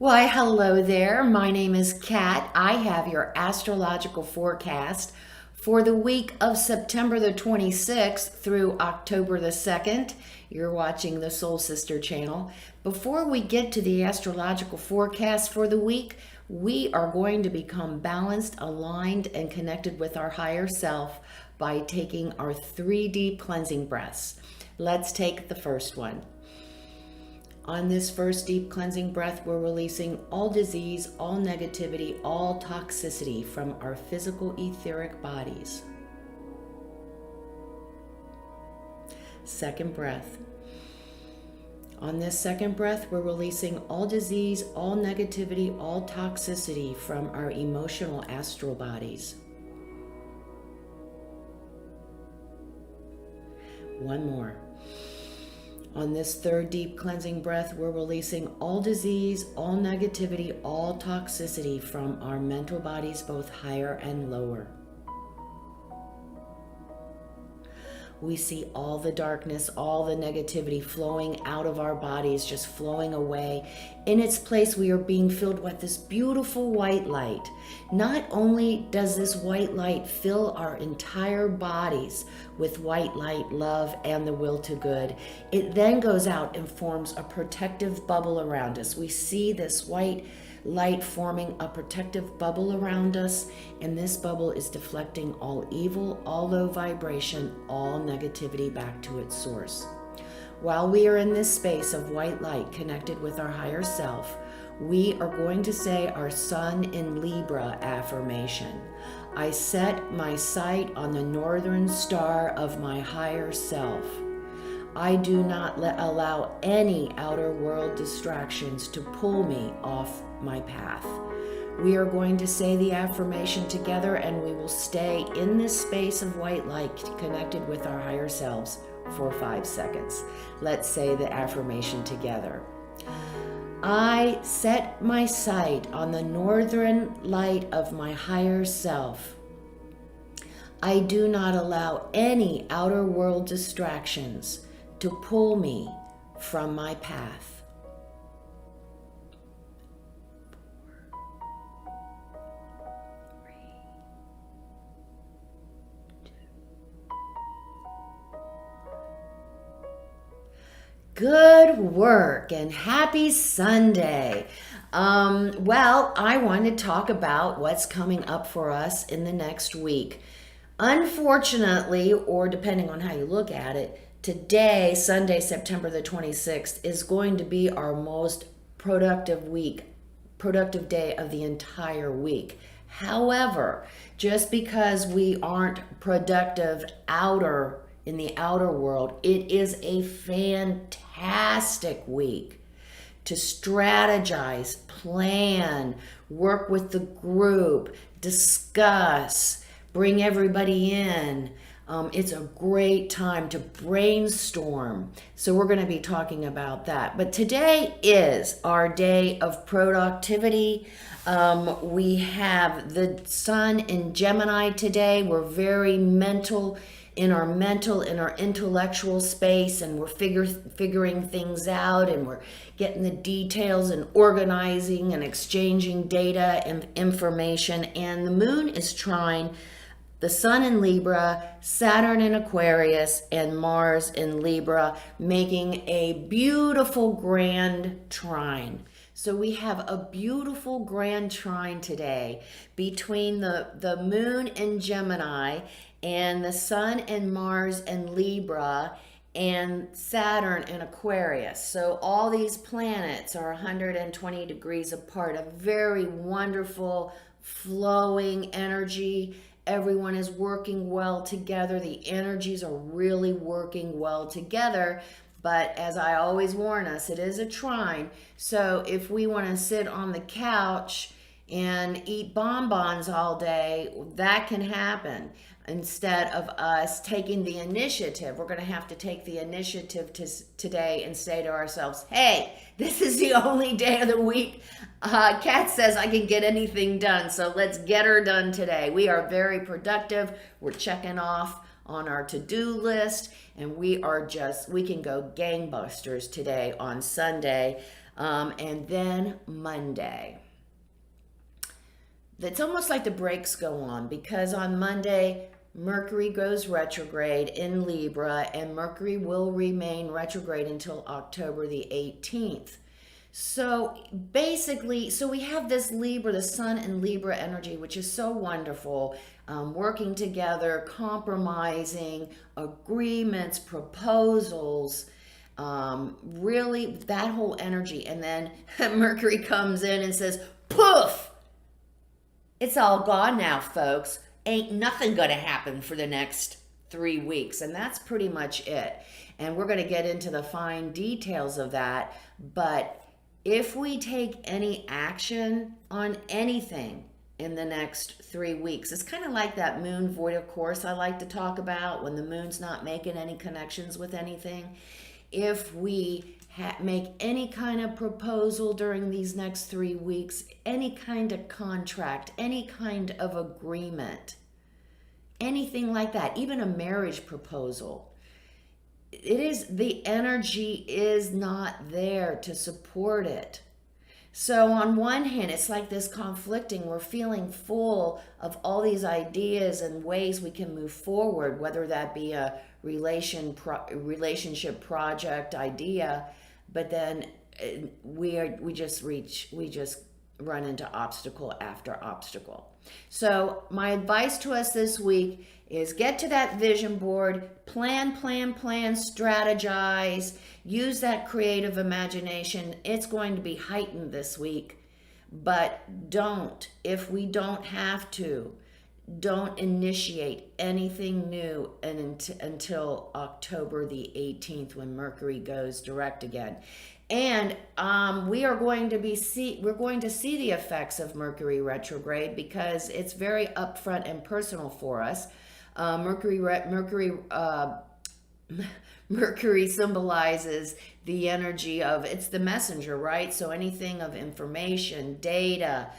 Why, hello there. My name is Kat. I have your astrological forecast for the week of September the 26th through October the 2nd. You're watching the Soul Sister channel. Before we get to the astrological forecast for the week, we are going to become balanced, aligned, and connected with our higher self by taking our 3 deep cleansing breaths. Let's take the first one. On this first deep cleansing breath, we're releasing all disease, all negativity, all toxicity from our physical etheric bodies. Second breath. On this second breath, we're releasing all disease, all negativity, all toxicity from our emotional astral bodies. One more. On this third deep cleansing breath, we're releasing all disease, all negativity, all toxicity from our mental bodies, both higher and lower. We see all the darkness, all the negativity flowing out of our bodies, just flowing away. In its place, we are being filled with this beautiful white light. Not only does this white light fill our entire bodies with white light, love, and the will to good, it then goes out and forms a protective bubble around us. We see this white light forming a protective bubble around us, and this bubble is deflecting all evil, all low vibration, all negativity back to its source. While we are in this space of white light connected with our higher self, we are going to say our Sun in Libra affirmation. I set my sight on the northern star of my higher self. I do not allow any outer world distractions to pull me off my path. We are going to say the affirmation together, and we will stay in this space of white light connected with our higher selves for 5 seconds. Let's say the affirmation together. I set my sight on the northern light of my higher self. I do not allow any outer world distractions to pull me from my path. Good work and happy Sunday. Well, I want to talk about what's coming up for us in the next week. Unfortunately, or depending on how you look at it, today, Sunday, September the 26th, is going to be our most productive day of the entire week. However, just because we aren't productive in the outer world, it is a fantastic week to strategize, plan, work with the group, discuss, bring everybody in. It's a great time to brainstorm. So we're going to be talking about that. But today is our day of productivity. We have the Sun in Gemini today. We're very mental, in our intellectual space, and we're figuring things out, and we're getting the details and organizing and exchanging data and information. And the moon is trine the Sun in Libra, Saturn in Aquarius, and Mars in Libra, making a beautiful grand trine. So we have a beautiful grand trine today between the moon in Gemini and the Sun and Mars in Libra and Saturn in Aquarius. So all these planets are 120 degrees apart, a very wonderful flowing energy. Everyone is working well together. The energies are really working well together. But as I always warn us, it is a trine. So if we want to sit on the couch and eat bonbons all day, that can happen. Instead of us taking the initiative, we're going to have to take the initiative today and say to ourselves, hey, this is the only day of the week Kat says I can get anything done, so let's get her done today. We are very productive. We're checking off on our to-do list, and we can go gangbusters today on Sunday. And then Monday, it's almost like the brakes go on, because on Monday, Mercury goes retrograde in Libra, and Mercury will remain retrograde until October the 18th. So basically, so we have this Libra, the Sun and Libra energy, which is so wonderful, working together, compromising, agreements, proposals, really that whole energy. And then Mercury comes in and says, poof, it's all gone now, folks. Ain't nothing going to happen for the next 3 weeks. And that's pretty much it. And we're going to get into the fine details of that. But if we take any action on anything in the next 3 weeks, it's kind of like that moon void of course I like to talk about, when the moon's not making any connections with anything. If we make any kind of proposal during these next 3 weeks, any kind of contract, any kind of agreement, anything like that, even a marriage proposal, the energy is not there to support it. So on one hand, it's like this conflicting. We're feeling full of all these ideas and ways we can move forward, whether that be a relationship project idea, but then we just run into obstacle after obstacle. So my advice to us this week is get to that vision board, plan, strategize, use that creative imagination. It's going to be heightened this week, but if we don't have to, don't initiate anything new until October the 18th, when Mercury goes direct again. And we're going to see the effects of Mercury retrograde, because it's very upfront and personal for us. Mercury symbolizes the energy of, it's the messenger, right? So anything of information, data,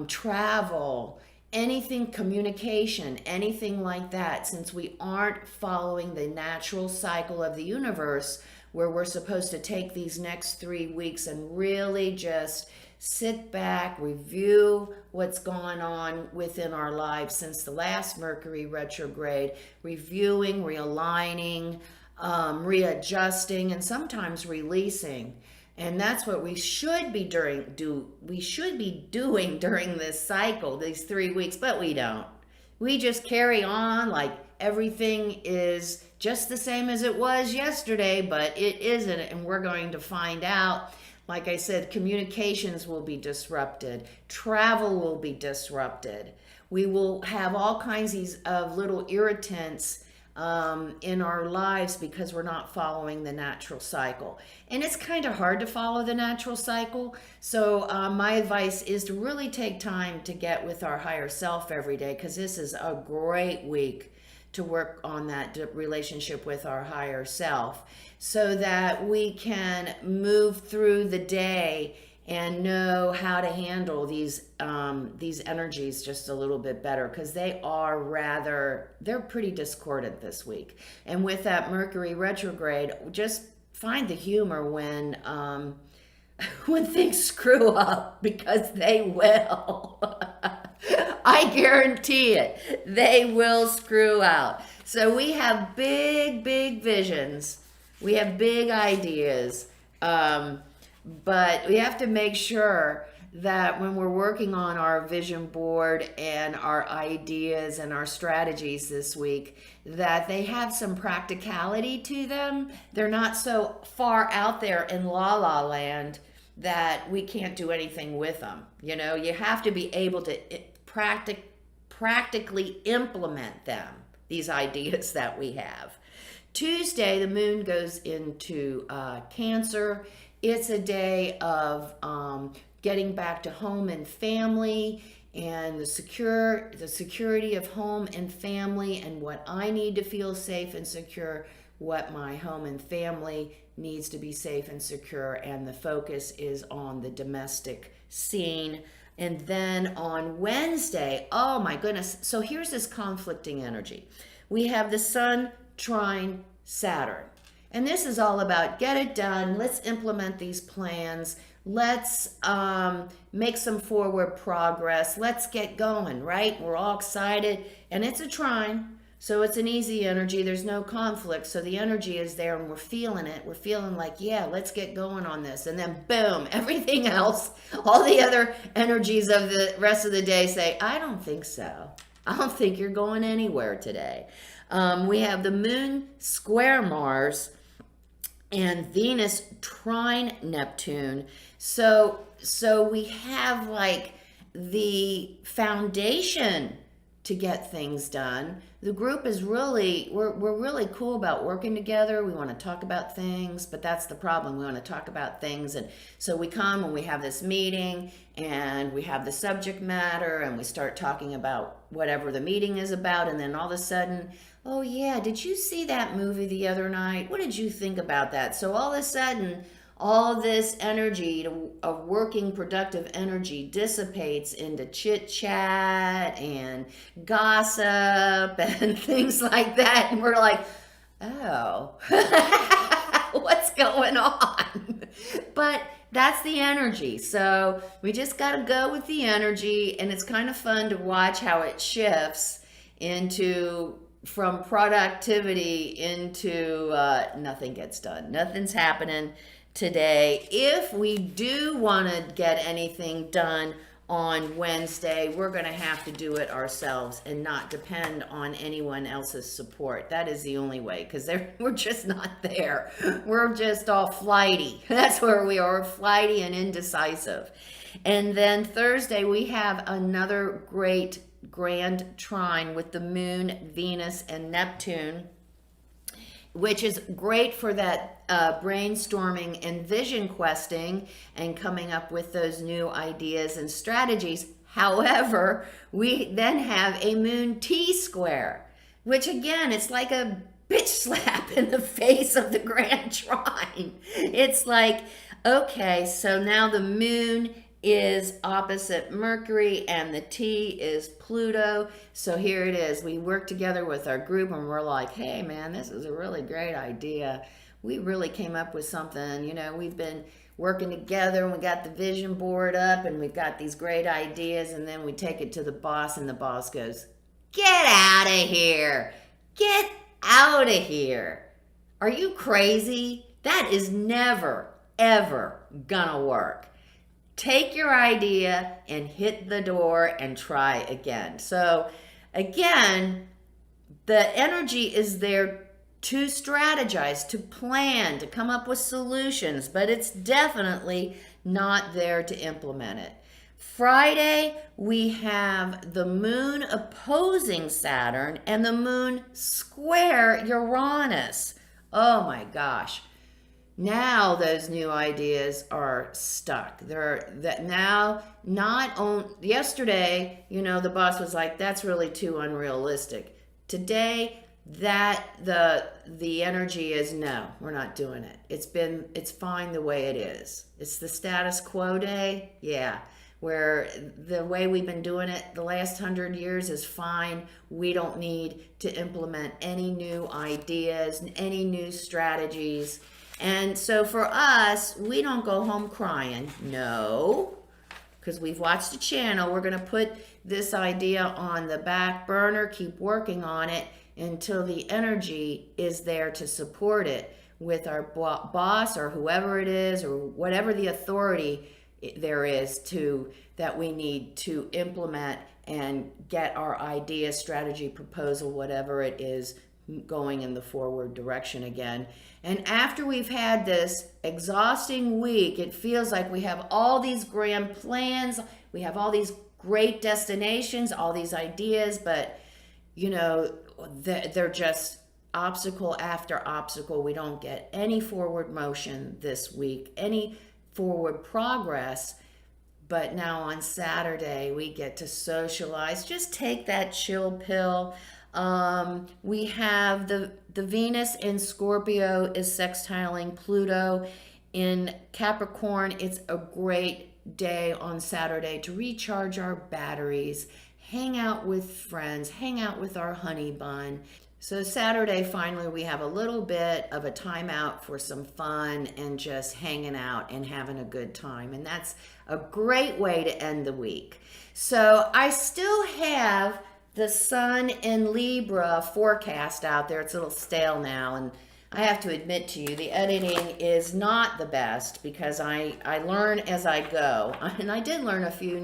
travel, anything, communication, anything like that, since we aren't following the natural cycle of the universe, where we're supposed to take these next 3 weeks and really just sit back, review what's gone on within our lives since the last Mercury retrograde, reviewing, realigning, readjusting, and sometimes releasing. And that's what we should be doing during this cycle, these 3 weeks, but we don't. We just carry on like everything is just the same as it was yesterday, but it isn't, and we're going to find out. Like I said, communications will be disrupted. Travel will be disrupted. We will have all kinds of little irritants in our lives because we're not following the natural cycle. And it's kind of hard to follow the natural cycle. So my advice is to really take time to get with our higher self every day, because this is a great week to work on that relationship with our higher self, so that we can move through the day and know how to handle these energies just a little bit better, because they're pretty discordant this week. And with that Mercury retrograde, just find the humor when things screw up, because they will. I guarantee it. They will screw out. So we have big visions. We have big ideas. But we have to make sure that when we're working on our vision board and our ideas and our strategies this week, that they have some practicality to them. They're not so far out there in la la land that we can't do anything with them. You know, you have to be able to practically implement them, these ideas that we have. Tuesday, the moon goes into Cancer. It's a day of getting back to home and family, and the security of home and family, and what I need to feel safe and secure, what my home and family needs to be safe and secure, and the focus is on the domestic scene. And then on Wednesday, oh my goodness, so here's this conflicting energy. We have the Sun trine Saturn. And this is all about get it done. Let's implement these plans. Let's make some forward progress. Let's get going, right? We're all excited. And it's a trine, so it's an easy energy. There's no conflict. So the energy is there and we're feeling it. We're feeling like, yeah, let's get going on this. And then boom, everything else, all the other energies of the rest of the day say, I don't think so. I don't think you're going anywhere today. We have the moon square Mars and Venus trine Neptune. So we have like the foundation to get things done. The group is really, we're really cool about working together. We want to talk about things, but that's the problem. We want to talk about things. And so we come and we have this meeting and we have the subject matter and we start talking about whatever the meeting is about. And then all of a sudden, oh yeah, did you see that movie the other night? What did you think about that? So all of a sudden, all this energy of working productive energy dissipates into chit chat and gossip and things like that. And we're like, oh, what's going on? But that's the energy. So we just got to go with the energy. And it's kind of fun to watch how it shifts from productivity into nothing gets done. Nothing's happening today. If we do want to get anything done on Wednesday, we're going to have to do it ourselves and not depend on anyone else's support. That is the only way, because we're just not there. We're just all flighty. That's where we are, flighty and indecisive. And then Thursday, we have another great grand trine with the moon, Venus, and Neptune, which is great for that brainstorming and vision questing and coming up with those new ideas and strategies. However, we then have a moon T-square, which again, it's like a bitch slap in the face of the grand trine. It's like, okay, so now the moon is opposite Mercury and the T is Pluto. So here it is. We work together with our group and we're like, hey man, this is a really great idea. We really came up with something. You know, we've been working together and we got the vision board up and we've got these great ideas, and then we take it to the boss and the boss goes, get out of here. Get out of here. Are you crazy? That is never, ever gonna work. Take your idea and hit the door and try again. So again, the energy is there to strategize, to plan, to come up with solutions, but it's definitely not there to implement it. Friday, we have the moon opposing Saturn and the moon square Uranus. Oh my gosh. Now those new ideas are stuck. Yesterday, the boss was like, that's really too unrealistic. Today, the energy is, no, we're not doing it. It's fine the way it is. It's the status quo day. Yeah. Where the way we've been doing it the last 100 years is fine. We don't need to implement any new ideas, any new strategies. And so for us, we don't go home crying. No, because we've watched the channel. We're going to put this idea on the back burner, keep working on it until the energy is there to support it with our boss or whoever it is or whatever the authority there is that we need to implement and get our idea, strategy, proposal, whatever it is, going in the forward direction again. And after we've had this exhausting week, it feels like we have all these grand plans, we have all these great destinations, all these ideas, but they're just obstacle after obstacle. We don't get any forward motion this week, any forward progress. But now on Saturday, we get to socialize. Just take that chill pill. We have the Venus in Scorpio is sextiling Pluto in Capricorn. It's a great day on Saturday to recharge our batteries, hang out with friends, hang out with our honey bun, So Saturday, finally, we have a little bit of a timeout for some fun and just hanging out and having a good time. And that's a great way to end the week. So I still have the Sun in Libra forecast out there. It's a little stale now, and I have to admit to you, the editing is not the best because I learn as I go. And I did learn a few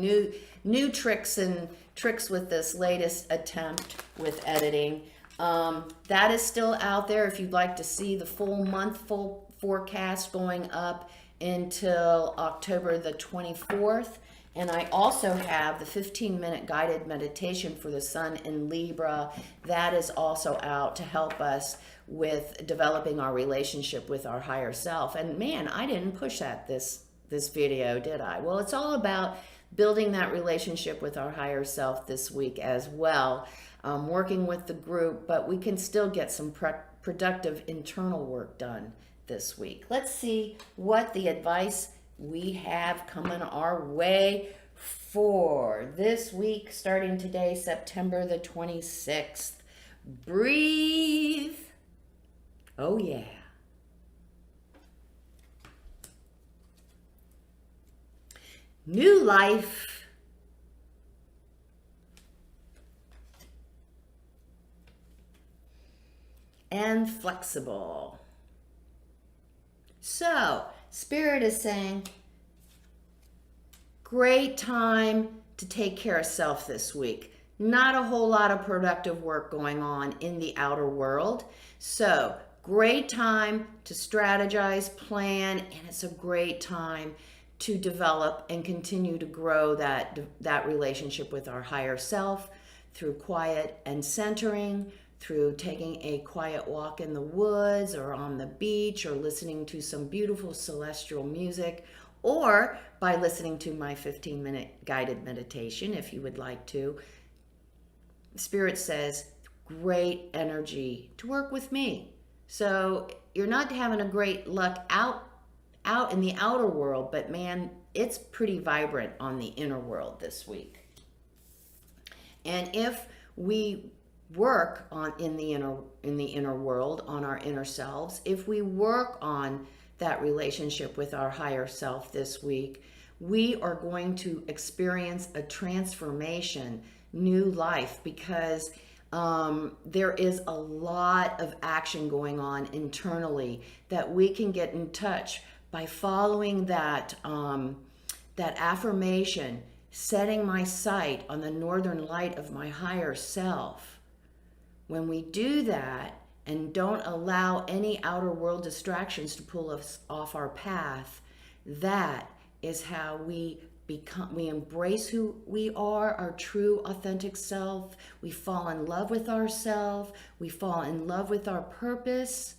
new tricks with this latest attempt with editing. That is still out there if you'd like to see the full forecast going up until October the 24th. And I also have the 15-minute guided meditation for the Sun in Libra. That is also out to help us with developing our relationship with our higher self. And man, I didn't push that this video, did I? Well, it's all about building that relationship with our higher self this week as well. Working with the group, but we can still get some productive internal work done this week. Let's see what the advice we have coming our way for this week, starting today, September the 26th. Breathe. Oh, yeah. New life. And flexible. So, Spirit is saying, great time to take care of self this week. Not a whole lot of productive work going on in the outer world. So, great time to strategize, plan, and it's a great time to develop and continue to grow that relationship with our higher self through quiet and centering, through taking a quiet walk in the woods or on the beach, or listening to some beautiful celestial music, or by listening to my 15-minute guided meditation if you would like to. Spirit says, great energy to work with me. So you're not having a great luck out in the outer world, but man, it's pretty vibrant on the inner world this week. And if we work on in the inner world, on our inner selves, if we work on that relationship with our higher self this week, we are going to experience a transformation, new life, because there is a lot of action going on internally that we can get in touch by following that affirmation, setting my sight on the northern light of my higher self. When we do that and don't allow any outer world distractions to pull us off our path, that is how we embrace who we are, our true authentic self. We fall in love with ourselves. We fall in love with our purpose.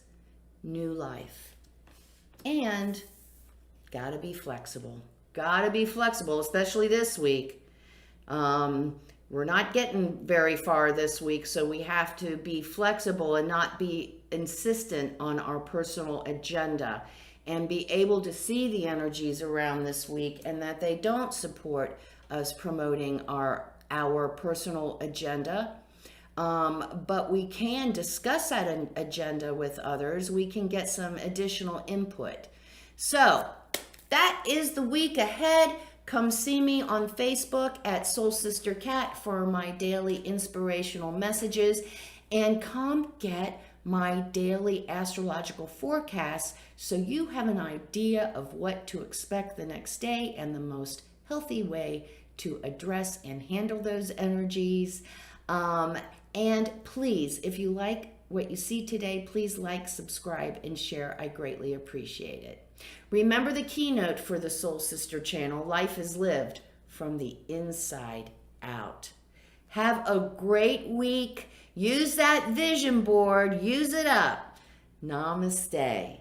New life. And gotta be flexible. Gotta be flexible, especially this week. We're not getting very far this week, so we have to be flexible and not be insistent on our personal agenda, and be able to see the energies around this week and that they don't support us promoting our personal agenda. But we can discuss that agenda with others. We can get some additional input. So that is the week ahead. Come see me on Facebook at Soul Sister Cat for my daily inspirational messages, and come get my daily astrological forecast so you have an idea of what to expect the next day and the most healthy way to address and handle those energies. And please, if you like what you see today, please like, subscribe, and share. I greatly appreciate it. Remember the keynote for the Soul Sister channel, life is lived from the inside out. Have a great week. Use that vision board. Use it up. Namaste.